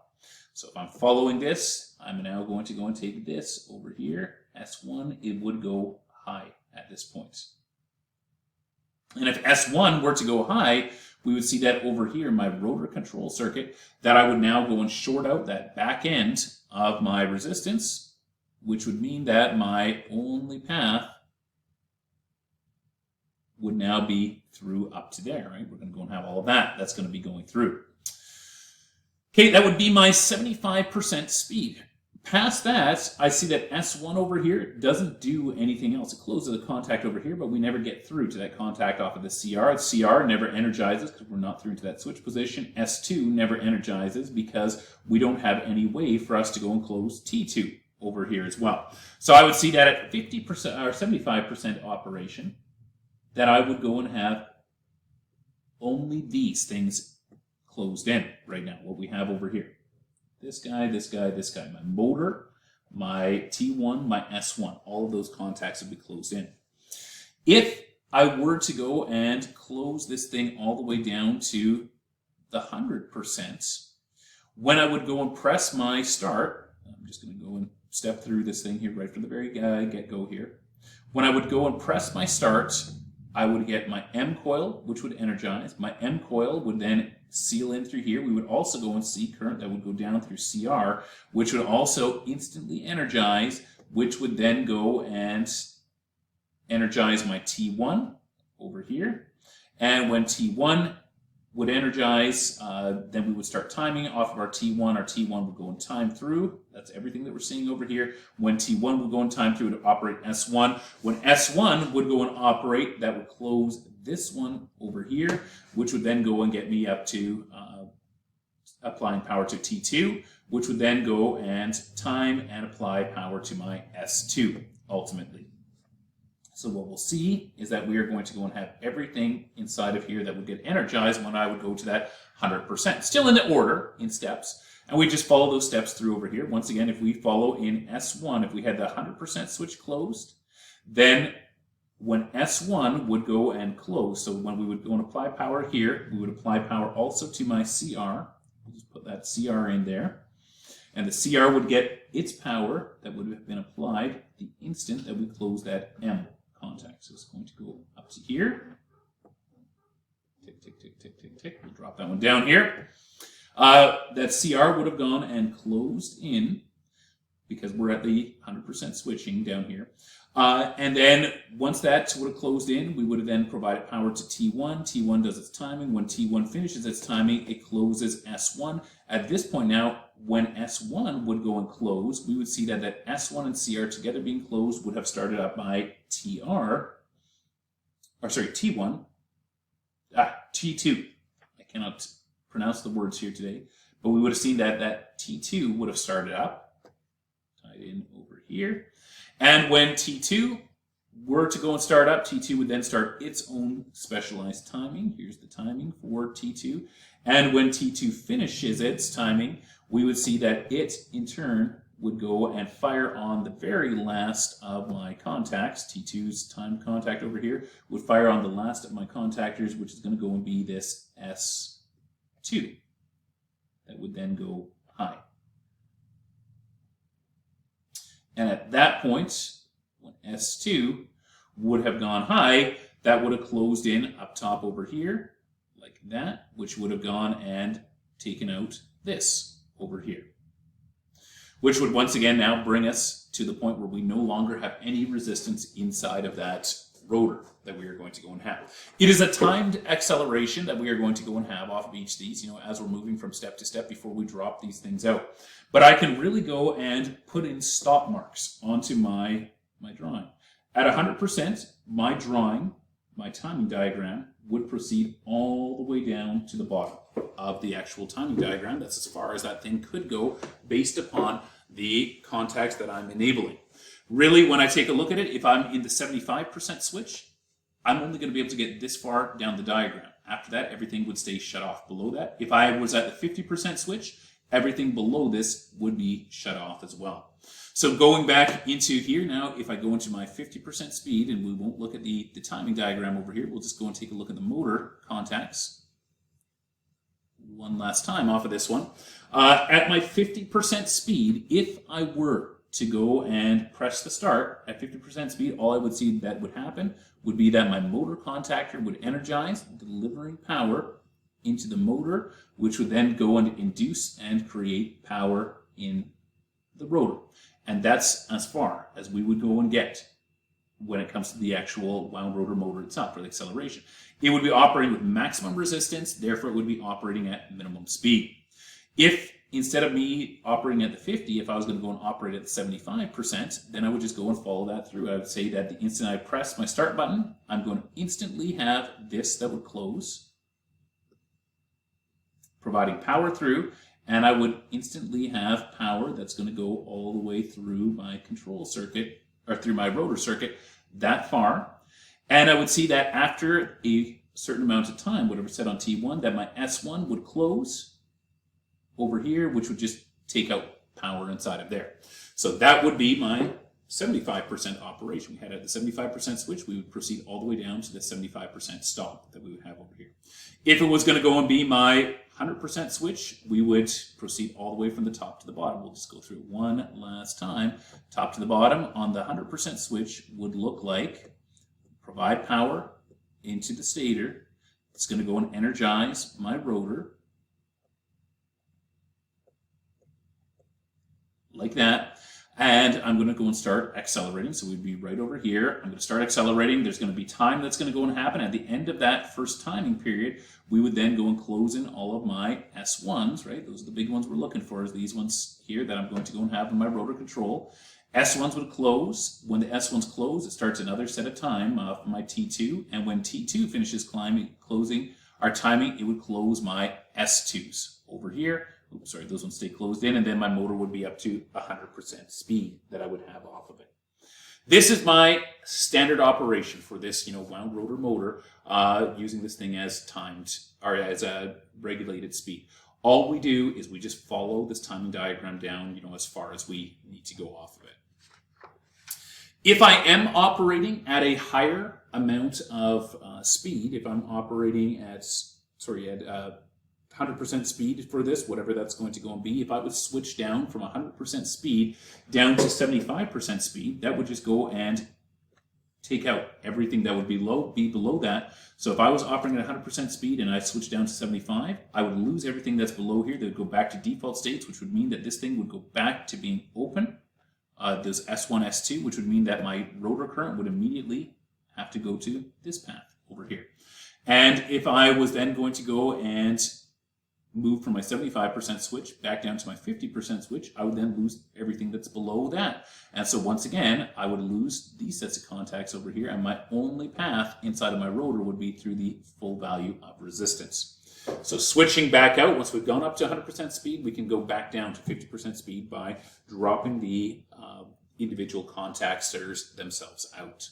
A: So if I'm following this, I'm now going to go and take this over here, S1, it would go high at this point. And if S1 were to go high, we would see that over here, my rotor control circuit, that I would now go and short out that back end of my resistance, which would mean that my only path would now be through up to there, right? We're going to go and have all of that. That's going to be going through. Okay, that would be my 75% speed. Past that, I see that S1 over here doesn't do anything else. It closes the contact over here, but we never get through to that contact off of the CR. The CR never energizes because we're not through to that switch position. S2 never energizes because we don't have any way for us to go and close T2 over here as well. So I would see that at 50% or 75% operation, that I would go and have only these things closed in right now, what we have over here. This guy, this guy, this guy. My motor, my T1, my S1. All of those contacts would be closed in. If I were to go and close this thing all the way down to the 100%, when I would go and press my start, I'm just going to go and step through this thing here right from the very get-go here. When I would go and press my start, I would get my M coil, which would energize. My M coil would then
B: seal in through here. We would also go and see current that would go down through CR, which would also instantly energize, which would then go and energize my T1 over here. And when T1 would energize, then we would start timing off of our T1. Our T1 would go and time through. That's everything that we're seeing over here. When T1 would go and time through, it would operate S1. When S1 would go and operate, that would close this one over here, which would then go and get me up to applying power to T2, which would then go and time and apply power to my S2 ultimately. So what we'll see is that we are going to go and have everything inside of here that would get energized when I would go to that 100%. Still in the order, in steps. And we just follow those steps through over here. Once again, if we follow in S1, if we had the 100% switch closed, then when S1 would go and close, so when we would go and apply power here, we would apply power also to my CR. We'll just put that CR in there. And the CR would get its power that would have been applied the instant that we close that M contact. So it's going to go up to here. Tick, tick, tick, tick, tick, tick. We'll drop that one down here. That CR would have gone and closed in because we're at the 100% switching down here. And then once that would have closed in, we would have then provided power to T1. T1 does its timing. When T1 finishes its timing, it closes S1. At this point now, when S1 would go and close, we would see that that S1 and CR together being closed would have started up by T1. T2. I cannot pronounce the words here today, but we would have seen that that T2 would have started up, tied in over here. And when T2 were to go and start up, T2 would then start its own specialized timing. Here's the timing for T2. And when T2 finishes its timing, we would see that it, in turn, would go and fire on the very last of my contacts. T2's time contact over here would fire on the last of my contactors, which is going to go and be this S2. That would then go high. And at that point, when S2 would have gone high, that would have closed in up top over here, like that, which would have gone and taken out this over here. Which would once again now bring us to the point where we no longer have any resistance inside of that rotor that we are going to go and have. It is a timed acceleration that we are going to go and have off of each of these, as we're moving from step to step before we drop these things out. But I can really go and put in stop marks onto my drawing. At 100%, my drawing, my timing diagram, would proceed all the way down to the bottom of the actual timing diagram. That's as far as that thing could go based upon the contacts that I'm enabling. Really, when I take a look at it, if I'm in the 75% switch, I'm only going to be able to get this far down the diagram. After that, everything would stay shut off below that. If I was at the 50% switch, everything below this would be shut off as well. So going back into here now, if I go into my 50% speed, and we won't look at the timing diagram over here, we'll just go and take a look at the motor contacts one last time off of this one. At my 50% speed, if I were to go and press the start at 50% speed, all I would see that would happen would be that my motor contactor would energize, delivering power into the motor, which would then go and induce and create power in the rotor. And that's as far as we would go and get when it comes to the actual wound rotor motor itself, or the acceleration. It would be operating with maximum resistance, therefore it would be operating at minimum speed. If instead of me operating at the 50, if I was going to go and operate at the 75%, then I would just go and follow that through. I would say that the instant I press my start button, I'm going to instantly have this that would close, providing power through, and I would instantly have power that's going to go all the way through my control circuit, or through my rotor circuit, that far. And I would see that after a certain amount of time, whatever set on T1, that my S1 would close over here, which would just take out power inside of there. So that would be my 75% operation. We had at the 75% switch, we would proceed all the way down to the 75% stop that we would have over here. If it was going to go and be my 100% switch, we would proceed all the way from the top to the bottom. We'll just go through it one last time. Top to the bottom on the 100% switch would look like provide power into the stator. It's going to go and energize my rotor.
A: like that. And I'm going to go and start accelerating. So we'd be right over here. I'm going to start accelerating. There's going to be time that's going to go and happen. At the end of that first timing period, we would then go and close in all of my S1s, right? Those are the big ones we're looking for, is these ones here that I'm going to go and have in my rotor control. S1s would close. When the S1s close, it starts another set of time for my T2. And when T2 finishes closing our timing, it would close my S2s over here. Oops, sorry, those ones stay closed in, and then my motor would be up to 100% speed that I would have off of it. This is my standard operation for this, wound rotor motor, using this thing as timed, or as a regulated speed. All we do is we just follow this timing diagram down, as far as we need to go off of it. If I am operating at a higher amount of speed, if I'm operating at 100% speed for this, whatever that's going to go and be, if I would switch down from 100% speed down to 75% speed, that would just go and take out everything that would be below that. So if I was operating at 100% speed and I switched down to 75, I would lose everything that's below here. They would go back to default states, which would mean that this thing would go back to being open. There's S1, S2, which would mean that my rotor current would immediately have to go to this path over here. And if I was then going to go and move from my 75% switch back down to my 50% switch, I would then lose everything that's below that. And so once again, I would lose these sets of contacts over here, and my only path inside of my rotor would be through the full value of resistance. So switching back out, once we've gone up to 100% speed, we can go back down to 50% speed by dropping the individual contactors themselves out.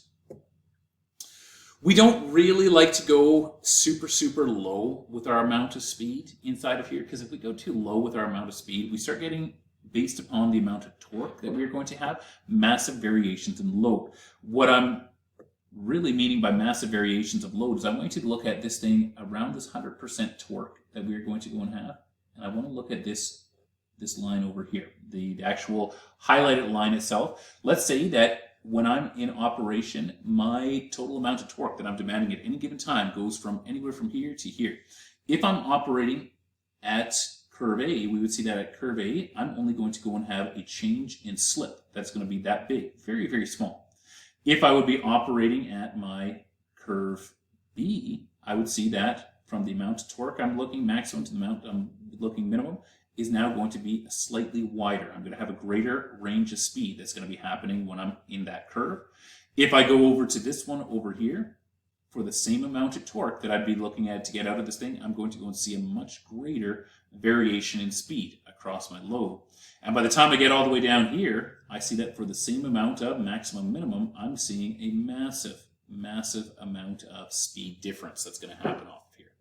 A: We don't really like to go super, super low with our amount of speed inside of here, because if we go too low with our amount of speed, we start getting, based upon the amount of torque that we're going to have, massive variations in load. What I'm really meaning by massive variations of load is I'm going to look at this thing around this 100% torque that we're going to go and have, and I want to look at this line over here, the actual highlighted line itself. Let's say that when I'm in operation, my total amount of torque that I'm demanding at any given time goes from anywhere from here to here. If I'm operating at curve A, we would see that at curve A, I'm only going to go and have a change in slip. That's going to be that big, very, very small. If I would be operating at my curve B, I would see that from the amount of torque I'm looking maximum to the amount I'm looking minimum is now going to be slightly wider. I'm going to have a greater range of speed that's going to be happening when I'm in that curve. If I go over to this one over here, for the same amount of torque that I'd be looking at to get out of this thing, I'm going to go and see a much greater variation in speed across my load. And by the time I get all the way down here, I see that for the same amount of maximum minimum, I'm seeing a massive, massive amount of speed difference that's going to happen off of here.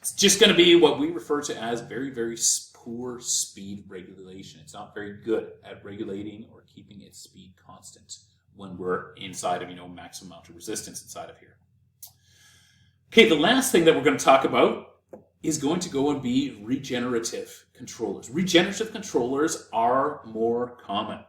A: It's just going to be what we refer to as very, very poor speed regulation. It's not very good at regulating or keeping its speed constant when we're inside of, maximum amount of resistance inside of here. Okay, the last thing that we're going to talk about is going to go and be regenerative controllers. Regenerative controllers are more common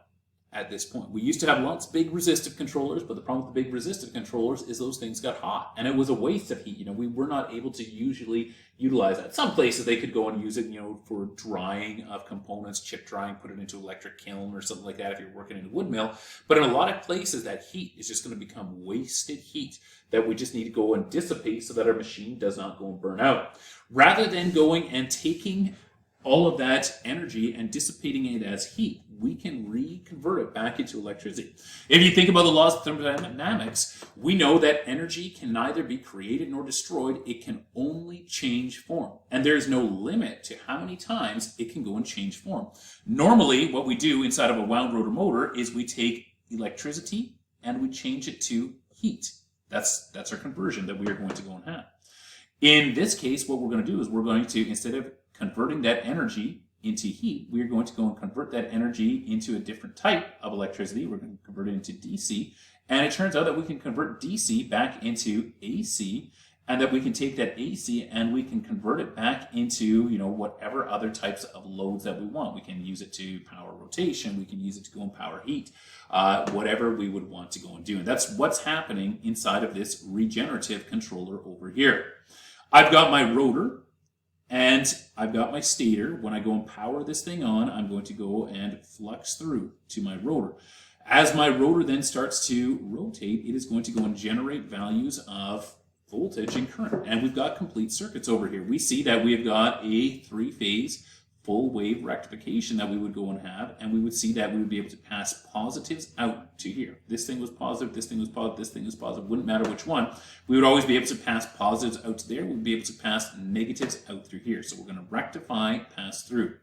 A: at this point. We used to have lots of big resistive controllers, but the problem with the big resistive controllers is those things got hot, and it was a waste of heat. We were not able to usually utilize that. Some places they could go and use it, for drying of components, chip drying, put it into electric kiln or something like that if you're working in a wood mill. But in a lot of places, that heat is just going to become wasted heat that we just need to go and dissipate so that our machine does not go and burn out. Rather than going and taking all of that energy and dissipating it as heat, we can reconvert it back into electricity. If you think about the laws of thermodynamics, we know that energy can neither be created nor destroyed. It can only change form. And there's no limit to how many times it can go and change form. Normally, what we do inside of a wound rotor motor is we take electricity and we change it to heat. That's our conversion that we are going to go and have. In this case, what we're going to do is we're going to, instead of converting that energy into heat, we're going to go and convert that energy into a different type of electricity. We're going to convert it into DC. And it turns out that we can convert DC back into AC, and that we can take that AC and we can convert it back into, whatever other types of loads that we want. We can use it to power rotation. We can use it to go and power heat, whatever we would want to go and do. And that's what's happening inside of this regenerative controller over here. I've got my rotor And I've got my stator. When I go and power this thing on, I'm going to go and flux through to my rotor. As my rotor then starts to rotate, it is going to go and generate values of voltage and current. And we've got complete circuits over here. We see that we've got a three-phase full wave rectification that we would go and have, and we would see that we would be able to pass positives out to here. This thing was positive, this thing was positive, this thing was positive, wouldn't matter which one. We would always be able to pass positives out to there, we'd be able to pass negatives out through here. So we're going to rectify, pass through.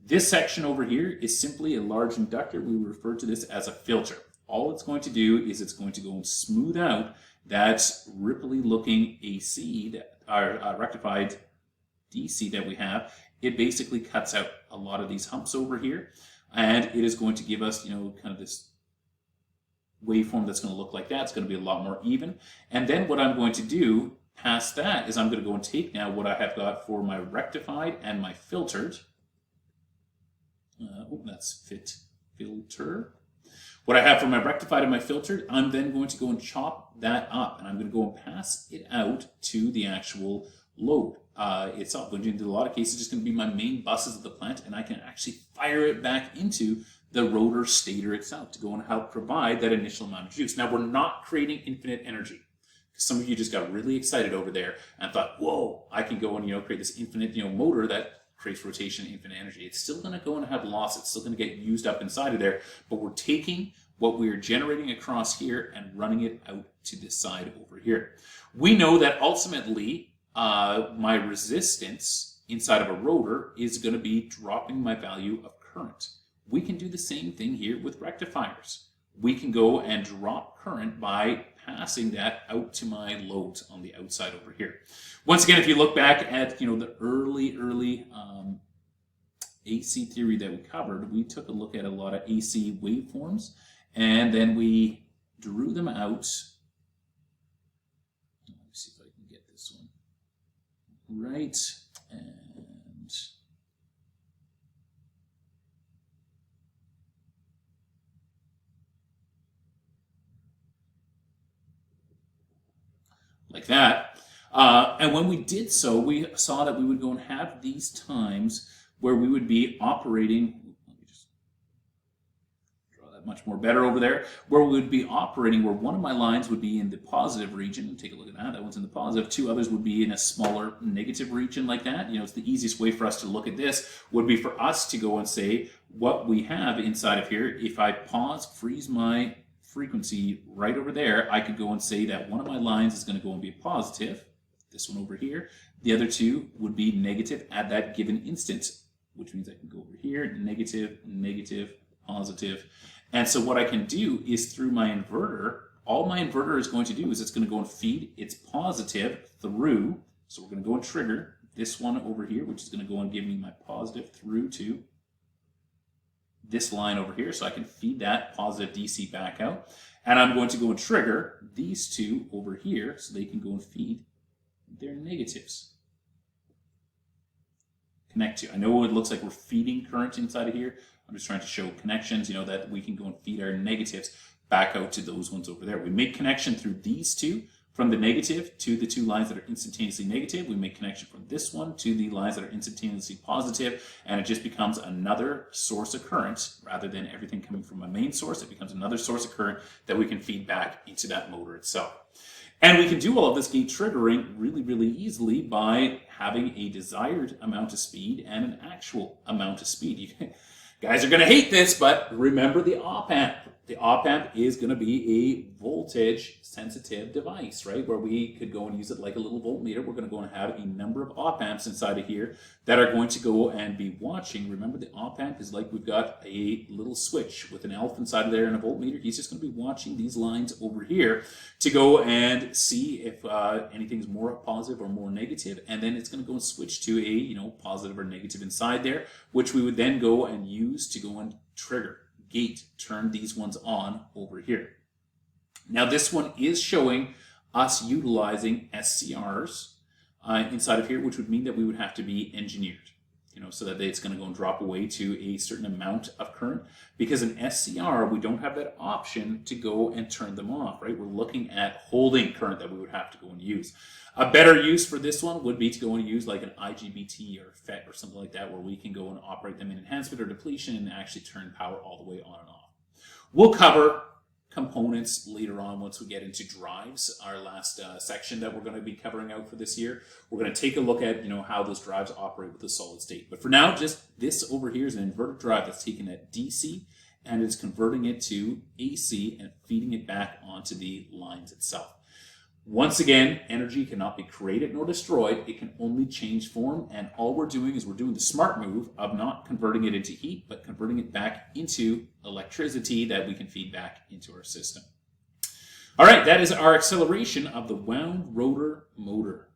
A: This section over here is simply a large inductor. We refer to this as a filter. All it's going to do is it's going to go and smooth out that ripply looking AC, that our rectified DC that we have. It basically cuts out a lot of these humps over here, and it is going to give us, kind of this waveform that's going to look like that. It's going to be a lot more even. And then what I'm going to do past that is I'm going to go and take now what I have got for my rectified and my filtered. That's filter. What I have for my rectified and my filtered, I'm then going to go and chop that up, and I'm going to go and pass it out to the actual load itself. Which in a lot of cases, just going to be my main buses of the plant, and I can actually fire it back into the rotor stator itself to go and help provide that initial amount of juice. Now, we're not creating infinite energy. Some of you just got really excited over there and thought, whoa, I can go and create this infinite motor that creates rotation, infinite energy. It's still going to go and have loss. It's still going to get used up inside of there, but we're taking what we're generating across here and running it out to this side over here. We know that ultimately my resistance inside of a rotor is going to be dropping my value of current. We can do the same thing here with rectifiers. We can go and drop current by passing that out to my loads on the outside over here. Once again, if you look back at the early AC theory that we covered, we took a look at a lot of AC waveforms, and then we drew them out. Let me see if I can get this one right. And like that. And when we did so, we saw that we would go and have these times where we would be operating. Let me just draw that much more better over there. Where we would be operating, where one of my lines would be in the positive region. Take a look at that. That one's in the positive. Two others would be in a smaller negative region like that. It's the easiest way for us to look at this would be for us to go and say what we have inside of here. If I pause, freeze my frequency right over there, I could go and say that one of my lines is going to go and be positive, this one over here. The other two would be negative at that given instant, which means I can go over here, negative, negative, positive. And so what I can do is through my inverter, all my inverter is going to do is it's going to go and feed its positive through. So we're going to go and trigger this one over here, which is going to go and give me my positive through to this line over here, so I can feed that positive DC back out. And I'm going to go and trigger these two over here so they can go and feed their negatives. Connect to. I know it looks like we're feeding current inside of here. I'm just trying to show connections, that we can go and feed our negatives back out to those ones over there. We make connection through these two, from the negative to the two lines that are instantaneously negative. We make connection from this one to the lines that are instantaneously positive, and it just becomes another source of current. Rather than everything coming from a main source, it becomes another source of current that we can feed back into that motor itself. And we can do all of this gate triggering really, really easily by having a desired amount of speed and an actual amount of speed. You guys are going to hate this, but remember the op amp. The op amp is going to be a voltage sensitive device, right? Where we could go and use it like a little voltmeter. We're going to go and have a number of op amps inside of here that are going to go and be watching. Remember, the op amp is like we've got a little switch with an elf inside of there and a voltmeter. He's just going to be watching these lines over here to go and see if anything's more positive or more negative, and then it's going to go and switch to a positive or negative inside there, which we would then go and use to go and trigger. Gate, turn these ones on over here. Now this one is showing us utilizing SCRs inside of here, which would mean that we would have to be engineered. so that it's going to go and drop away to a certain amount of current. Because in SCR, we don't have that option to go and turn them off, right? We're looking at holding current that we would have to go and use. A better use for this one would be to go and use like an IGBT or FET or something like that, where we can go and operate them in enhancement or depletion and actually turn power all the way on and off. We'll cover components later on once we get into drives, our last section that we're going to be covering out for this year. We're going to take a look at how those drives operate with the solid state. But for now, just this over here is an inverter drive that's taking that DC and it's converting it to AC and feeding it back onto the lines itself. Once again, energy cannot be created nor destroyed. It can only change form, and all we're doing is we're doing the smart move of not converting it into heat, but converting it back into electricity that we can feed back into our system. All right, that is our acceleration of the wound rotor motor.